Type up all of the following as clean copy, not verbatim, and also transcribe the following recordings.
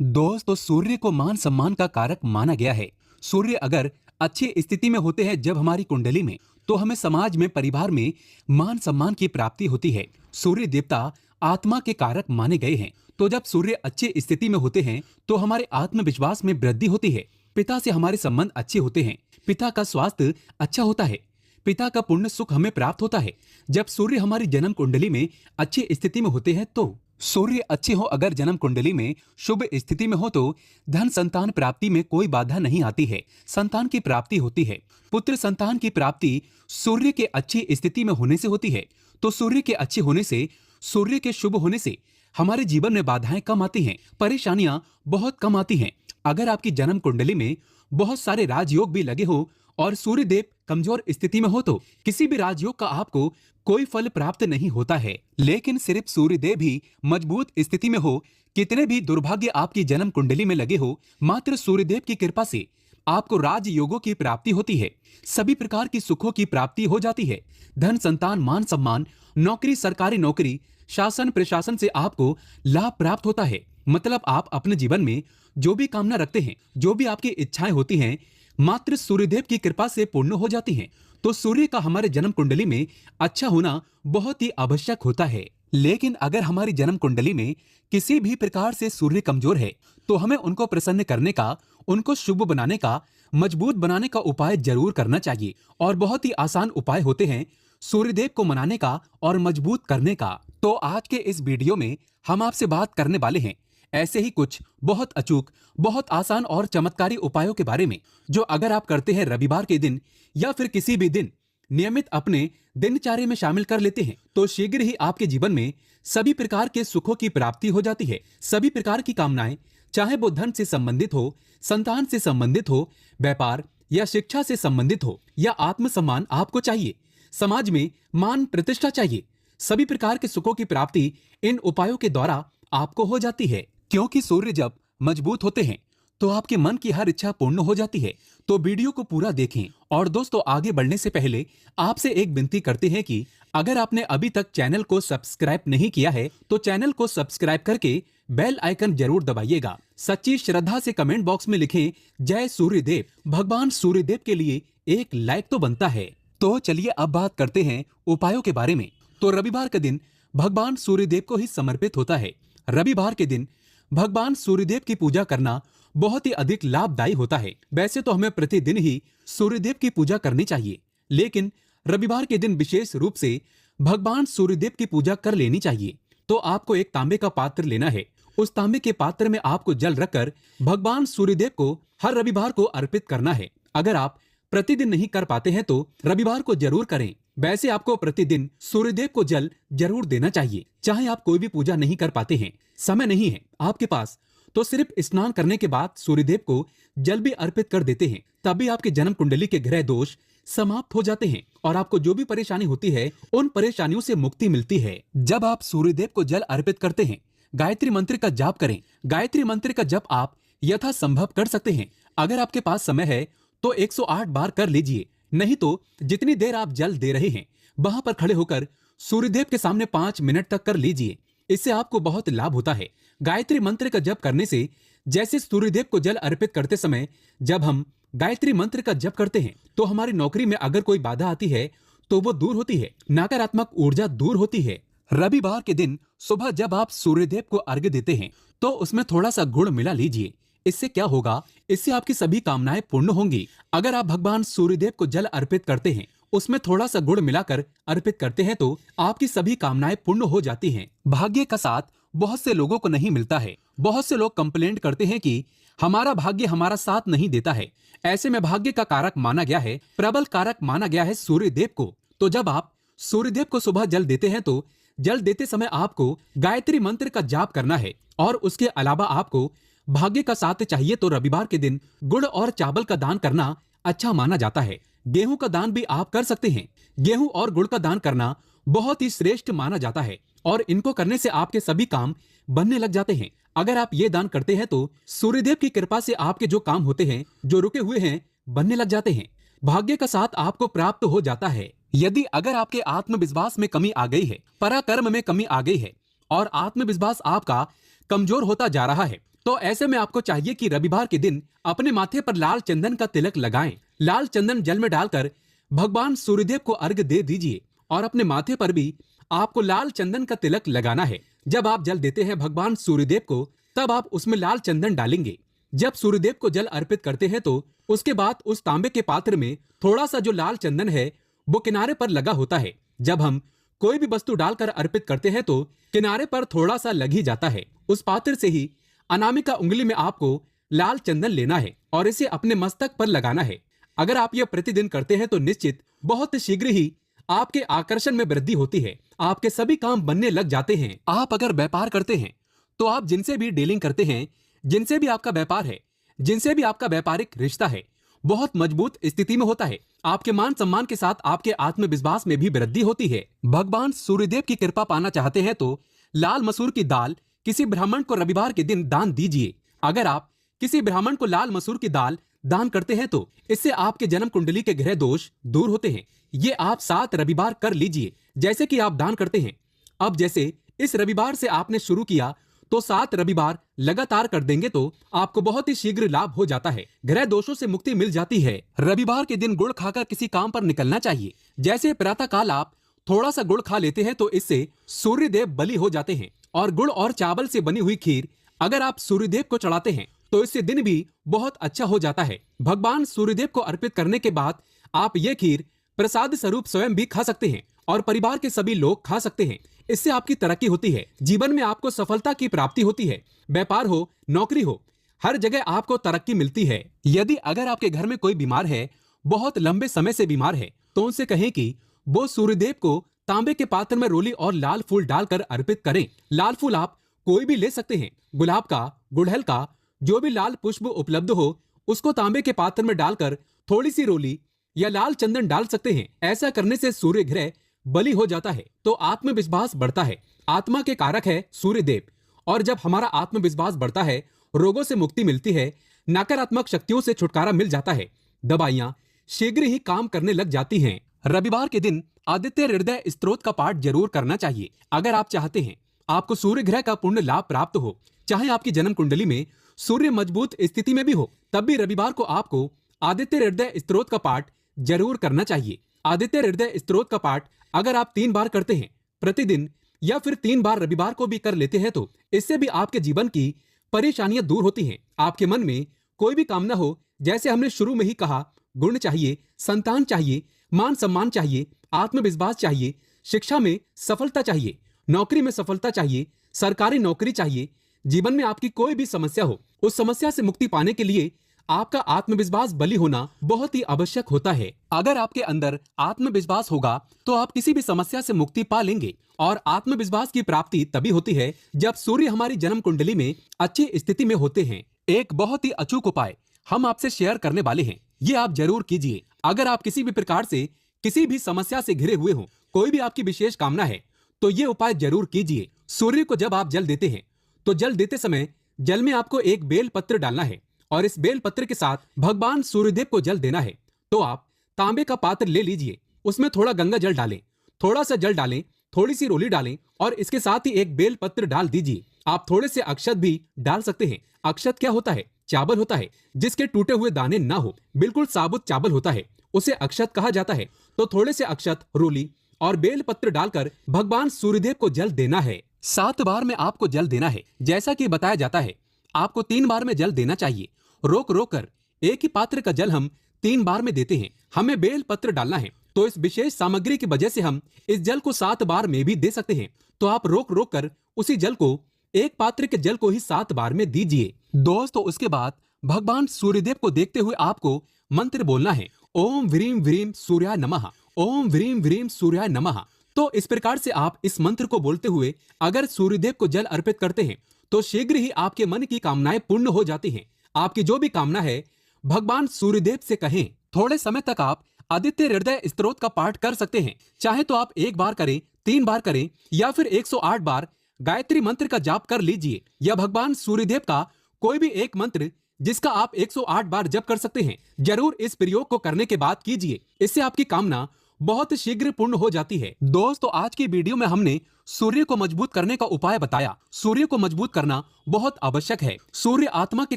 दोस्तों, सूर्य को मान सम्मान का कारक माना गया है। सूर्य अगर अच्छी स्थिति में होते हैं जब हमारी कुंडली में, तो हमें समाज में, परिवार में मान सम्मान की प्राप्ति होती है। सूर्य देवता आत्मा के कारक माने गए हैं, तो जब सूर्य अच्छी स्थिति में होते हैं तो हमारे आत्मविश्वास में वृद्धि होती है। पिता से हमारे संबंध अच्छे होते हैं, पिता का स्वास्थ्य अच्छा होता है, पिता का पुण्य सुख हमें प्राप्त होता है। जब सूर्य हमारी जन्म कुंडली में अच्छी स्थिति में होते हैं तो सूर्य अच्छे हो, अगर जन्म कुंडली में शुभ स्थिति में हो तो धन संतान प्राप्ति में कोई बाधा नहीं आती है, संतान की प्राप्ति होती है। पुत्र संतान की प्राप्ति सूर्य के अच्छी स्थिति में होने से होती है। तो सूर्य के अच्छे होने से, सूर्य के शुभ होने से हमारे जीवन में बाधाएं कम आती हैं, परेशानियां बहुत कम आती हैं। अगर आपकी जन्म कुंडली में बहुत सारे राजयोग भी लगे हो और सूर्य देव कमजोर स्थिति में हो तो किसी भी राजयोग का आपको कोई फल प्राप्त नहीं होता है। लेकिन सिर्फ सूर्य देव ही मजबूत स्थिति में हो, कितने भी दुर्भाग्य आपकी जन्म कुंडली में लगे हो, मात्र सूर्य देव की कृपा से आपको राजयोगों की प्राप्ति होती है। सभी प्रकार की सुखों की प्राप्ति हो जाती है। धन संतान मान सम्मान, नौकरी, सरकारी नौकरी, शासन प्रशासन से आपको लाभ प्राप्त होता है। मतलब आप अपने जीवन में जो भी कामना रखते हैं, जो भी आपकी इच्छाएं होती हैं, मात्र सूर्यदेव की कृपा से पूर्ण हो जाती हैं। तो सूर्य का हमारे जन्म कुंडली में अच्छा होना बहुत ही आवश्यक होता है। लेकिन अगर हमारी जन्म कुंडली में किसी भी प्रकार से सूर्य कमजोर है तो हमें उनको प्रसन्न करने का, उनको शुभ बनाने का, मजबूत बनाने का उपाय जरूर करना चाहिए। और बहुत ही आसान उपाय होते हैं सूर्यदेव को मनाने का और मजबूत करने का। तो आज के इस वीडियो में हम आपसे बात करने वाले हैं ऐसे ही कुछ बहुत अचूक, बहुत आसान और चमत्कारी उपायों के बारे में, जो अगर आप करते हैं रविवार के दिन या फिर किसी भी दिन नियमित अपने दिनचर्या में शामिल कर लेते हैं तो शीघ्र ही आपके जीवन में सभी प्रकार के सुखों की प्राप्ति हो जाती है। सभी प्रकार की कामनाएं, चाहे वो धन से संबंधित हो, संतान से संबंधित हो, व्यापार या शिक्षा से संबंधित हो, या आत्मसम्मान आपको चाहिए, समाज में मान प्रतिष्ठा चाहिए, सभी प्रकार के सुखों की प्राप्ति इन उपायों के द्वारा आपको हो जाती है। क्योंकि सूर्य जब मजबूत होते हैं तो आपके मन की हर इच्छा पूर्ण हो जाती है। तो वीडियो को पूरा देखें। और दोस्तों, आगे बढ़ने से पहले आपसे एक विनती करते हैं कि अगर आपने अभी तक चैनल को सब्सक्राइब नहीं किया है तो चैनल को सब्सक्राइब करके बेल आइकन जरूर दबाइएगा। सच्ची श्रद्धा से कमेंट बॉक्स में लिखें जय सूर्यदेव। भगवान सूर्यदेव के लिए एक लाइक तो बनता है। तो चलिए अब बात करते हैं उपायों के बारे में। तो रविवार का दिन भगवान सूर्यदेव को ही समर्पित होता है। रविवार के दिन भगवान सूर्यदेव की पूजा करना बहुत ही अधिक लाभदायी होता है। वैसे तो हमें प्रतिदिन ही सूर्यदेव की पूजा करनी चाहिए, लेकिन रविवार के दिन विशेष रूप से भगवान सूर्यदेव की पूजा कर लेनी चाहिए। तो आपको एक तांबे का पात्र लेना है। उस तांबे के पात्र में आपको जल रखकर भगवान सूर्यदेव को हर रविवार को अर्पित करना है। अगर आप प्रतिदिन नहीं कर पाते हैं तो रविवार को जरूर करें। वैसे आपको प्रतिदिन सूर्यदेव को जल जरूर देना चाहिए। चाहे आप कोई भी पूजा नहीं कर पाते हैं, समय नहीं है आपके पास, तो सिर्फ स्नान करने के बाद सूर्यदेव को जल भी अर्पित कर देते हैं, तभी आपके जन्म कुंडली के ग्रह दोष समाप्त हो जाते हैं और आपको जो भी परेशानी होती है उन परेशानियों से मुक्ति मिलती है। जब आप सूर्यदेव को जल अर्पित करते हैं, गायत्री मंत्र का जाप करें। गायत्री मंत्र का जप आप यथासंभव कर सकते हैं। अगर आपके पास समय है तो 108 बार कर लीजिए, नहीं तो जितनी देर आप जल दे रहे हैं वहां पर खड़े होकर सूर्यदेव के सामने 5 मिनट तक कर लीजिए। इससे आपको बहुत लाभ होता है। गायत्री मंत्र का जप करने से, जैसे सूर्यदेव को जल अर्पित करते समय जब हम गायत्री मंत्र का जप करते हैं तो हमारी नौकरी में अगर कोई बाधा आती है तो वो दूर होती है, नकारात्मक ऊर्जा दूर होती है। रविवार के दिन सुबह जब आप सूर्यदेव को अर्घ्य देते हैं तो उसमें थोड़ा सा गुड़ मिला लीजिए। इससे क्या होगा, इससे आपकी सभी कामनाएं पूर्ण होंगी। अगर आप भगवान सूर्यदेव को जल अर्पित करते हैं, उसमें थोड़ा सा गुड़ मिलाकर अर्पित करते हैं तो आपकी सभी कामनाएं पूर्ण हो जाती हैं। भाग्य का साथ बहुत से लोगों को नहीं मिलता है। बहुत से लोग कंप्लेंट करते हैं कि हमारा भाग्य हमारा साथ नहीं देता है। ऐसे में भाग्य का कारक माना गया है, प्रबल कारक माना गया है सूर्यदेव को। तो जब आप सूर्यदेव को सुबह जल देते हैं तो जल देते समय आपको गायत्री मंत्र का जाप करना है। और उसके अलावा आपको भाग्य का साथ चाहिए तो रविवार के दिन गुड़ और चावल का दान करना अच्छा माना जाता है। गेहूं का दान भी आप कर सकते हैं। गेहूं और गुड़ का दान करना बहुत ही श्रेष्ठ माना जाता है और इनको करने से आपके सभी काम बनने लग जाते हैं। अगर आप ये दान करते हैं तो सूर्यदेव की कृपा से आपके जो काम होते हैं, जो रुके हुए हैं, बनने लग जाते हैं। भाग्य का साथ आपको प्राप्त हो जाता है। यदि अगर आपके आत्मविश्वास में कमी आ गई है, पराक्रम में कमी आ गई है और आत्मविश्वास आपका कमजोर होता जा रहा है, तो ऐसे में आपको चाहिए कि रविवार के दिन अपने माथे पर लाल चंदन का तिलक लगाएं। लाल चंदन जल में डालकर भगवान सूर्यदेव को अर्घ्य दे दीजिए और अपने माथे पर भी आपको लाल चंदन का तिलक लगाना है। जब आप जल देते हैं भगवान सूर्यदेव को, तब आप उसमें लाल चंदन डालेंगे। जब सूर्यदेव को जल अर्पित करते हैं तो उसके बाद उस तांबे के पात्र में थोड़ा सा जो लाल चंदन है वो किनारे पर लगा होता है। जब हम कोई भी वस्तु डालकर अर्पित करते हैं तो किनारे पर थोड़ा सा लग ही जाता है। उस पात्र से ही अनामिका उंगली में आपको लाल चंदन लेना है और इसे अपने मस्तक पर लगाना है। अगर आप यह प्रतिदिन करते हैं तो निश्चित बहुत शीघ्र ही आपके आकर्षण में वृद्धि होती है। आपके सभी काम बनने लग जाते हैं। आप अगर व्यापार करते हैं तो आप जिनसे भी डीलिंग करते हैं, जिनसे भी आपका व्यापार है, जिनसे भी आपका व्यापारिक रिश्ता है, बहुत मजबूत स्थिति में होता है। आपके मान सम्मान के साथ आपके आत्मविश्वास में भी वृद्धि होती है। भगवान सूर्यदेव की कृपा पाना चाहते हैं तो लाल मसूर की दाल किसी ब्राह्मण को रविवार के दिन दान दीजिए। अगर आप किसी ब्राह्मण को लाल मसूर की दाल दान करते हैं तो इससे आपके जन्म कुंडली के ग्रह दोष दूर होते हैं। ये आप 7 रविवार कर लीजिए जैसे कि आप दान करते हैं। अब जैसे इस रविवार से आपने शुरू किया तो 7 रविवार लगातार कर देंगे तो आपको बहुत ही शीघ्र लाभ हो जाता है। ग्रह दोषों से मुक्ति मिल जाती है। रविवार के दिन गुड़ खाकर किसी काम पर निकलना चाहिए। जैसे प्रातः काल आप थोड़ा सा गुड़ खा लेते हैं तो इससे सूर्यदेव बलि हो जाते हैं। और गुड़ और चावल से बनी हुई खीर अगर आप सूर्यदेव को चढ़ाते हैं तो इससे दिन भी बहुत अच्छा हो जाता है। भगवान सूर्यदेव को अर्पित करने के बाद आप ये खीर प्रसाद स्वरूप स्वयं भी खा सकते हैं और परिवार के सभी लोग खा सकते हैं। इससे आपकी तरक्की होती है। जीवन में आपको सफलता की प्राप्ति होती है। व्यापार हो, नौकरी हो, हर जगह आपको तरक्की मिलती है। यदि अगर आपके घर में कोई बीमार है, बहुत लंबे समय से बीमार है, तो उनसे कहें कि वो सूर्यदेव को तांबे के पात्र में रोली और लाल फूल डालकर अर्पित करें। लाल फूल आप कोई भी ले सकते हैं, गुलाब का, गुड़हल का, जो भी लाल पुष्प उपलब्ध हो उसको तांबे के पात्र में डालकर थोड़ी सी रोली या लाल चंदन डाल सकते हैं। ऐसा करने से सूर्य ग्रह बलि हो जाता है तो आत्मविश्वास बढ़ता है। आत्मा के कारक है सूर्यदेव और जब हमारा आत्मविश्वास बढ़ता है, रोगों से मुक्ति मिलती है, नकारात्मक शक्तियों से छुटकारा मिल जाता है, दवाइयां शीघ्र ही काम करने लग जाती हैं। रविवार के दिन आदित्य हृदय स्तोत्र का पाठ जरूर करना चाहिए। अगर आप चाहते हैं आपको सूर्य ग्रह का पूर्ण लाभ प्राप्त हो, चाहे आपकी जन्म कुंडली में सूर्य मजबूत स्थिति में भी हो, तब भी रविवार को आपको आदित्य हृदय स्तोत्र का पाठ जरूर करना चाहिए। आदित्य हृदय स्तोत्र का पाठ अगर आप 3 बार करते हैं प्रतिदिन या फिर 3 बार रविवार को भी कर लेते हैं तो इससे भी आपके जीवन की परेशानियां दूर होती हैं। आपके मन में कोई भी कामना हो, जैसे हमने शुरू में ही कहा, गुण चाहिए, संतान चाहिए, मान सम्मान चाहिए, आत्मविश्वास चाहिए, शिक्षा में सफलता चाहिए, नौकरी में सफलता चाहिए, सरकारी नौकरी चाहिए, जीवन में आपकी कोई भी समस्या हो, उस समस्या से मुक्ति पाने के लिए आपका आत्मविश्वास बलि होना बहुत ही आवश्यक होता है। अगर आपके अंदर आत्मविश्वास होगा तो आप किसी भी समस्या से मुक्ति पा लेंगे। और आत्मविश्वास की प्राप्ति तभी होती है जब सूर्य हमारी जन्म कुंडली में अच्छी स्थिति में होते हैं। एक बहुत ही अचूक उपाय हम आपसे शेयर करने वाले हैं, ये आप जरूर कीजिए। अगर आप किसी भी प्रकार से किसी भी समस्या से घिरे हुए हो, कोई भी आपकी विशेष कामना है, तो ये उपाय जरूर कीजिए। सूर्य को जब आप जल देते हैं तो जल देते समय जल में आपको एक बेल पत्र डालना है और इस बेल पत्र के साथ भगवान सूर्यदेव को जल देना है। तो आप तांबे का पात्र ले लीजिए, उसमें थोड़ा गंगा जल डालें, थोड़ा सा जल डालें, थोड़ी सी रोली डालें और इसके साथ ही एक बेल पत्र डाल दीजिए। आप थोड़े से अक्षत भी डाल सकते हैं। अक्षत क्या होता है? चावल होता है जिसके टूटे हुए दाने ना हो, बिल्कुल साबुत चावल होता है, उसे अक्षत कहा जाता है। तो थोड़े से अक्षत, रोली और बेल पत्र डालकर भगवान सूर्यदेव को जल देना है। 7 बार में आपको जल देना है। जैसा कि बताया जाता है आपको 3 बार में जल देना चाहिए। रोक रोक कर एक ही पात्र का जल हम 3 बार में देते हैं। हमें बेल पत्र डालना है तो इस विशेष सामग्री की वजह से हम इस जल को 7 बार में भी दे सकते हैं। तो आप रोक रोक कर उसी जल को, एक पात्र के जल को ही 7 बार में दीजिए। दोस्तों, उसके बाद भगवान सूर्यदेव को देखते हुए आपको मंत्र बोलना है, ओम व्रीम व्रीम सूर्याय नमः, ओम व्रीम व्रीम सूर्याय नमः। तो इस प्रकार से आप इस मंत्र को बोलते हुए अगर सूर्यदेव को जल अर्पित करते हैं तो शीघ्र ही आपके मन की कामनाएं पूर्ण हो जाती हैं। आपकी जो भी कामना है भगवान सूर्यदेव से कहें। थोड़े समय तक आप आदित्य हृदय स्तोत्र का पाठ कर सकते हैं। चाहे तो आप 1 बार करें, 3 बार करें या फिर 108 बार गायत्री मंत्र का जाप कर लीजिए, या भगवान सूर्यदेव का कोई भी एक मंत्र जिसका आप 108 बार जप कर सकते हैं। जरूर इस प्रयोग को करने के बाद कीजिए, इससे आपकी कामना बहुत शीघ्र पूर्ण हो जाती है। दोस्तों, आज की वीडियो में हमने सूर्य को मजबूत करने का उपाय बताया। सूर्य को मजबूत करना बहुत आवश्यक है। सूर्य आत्मा के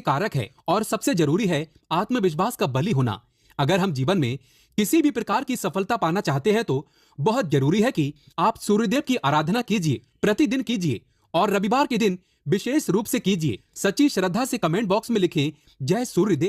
कारक है और सबसे जरूरी है आत्मविश्वास का बली होना। अगर हम जीवन में किसी भी प्रकार की सफलता पाना चाहते हैं तो बहुत जरूरी है कि आप सूर्यदेव की आराधना कीजिए, प्रतिदिन कीजिए और रविवार के दिन विशेष रूप से कीजिए। सच्ची श्रद्धा से कमेंट बॉक्स में लिखें, जय सूर्यदेव।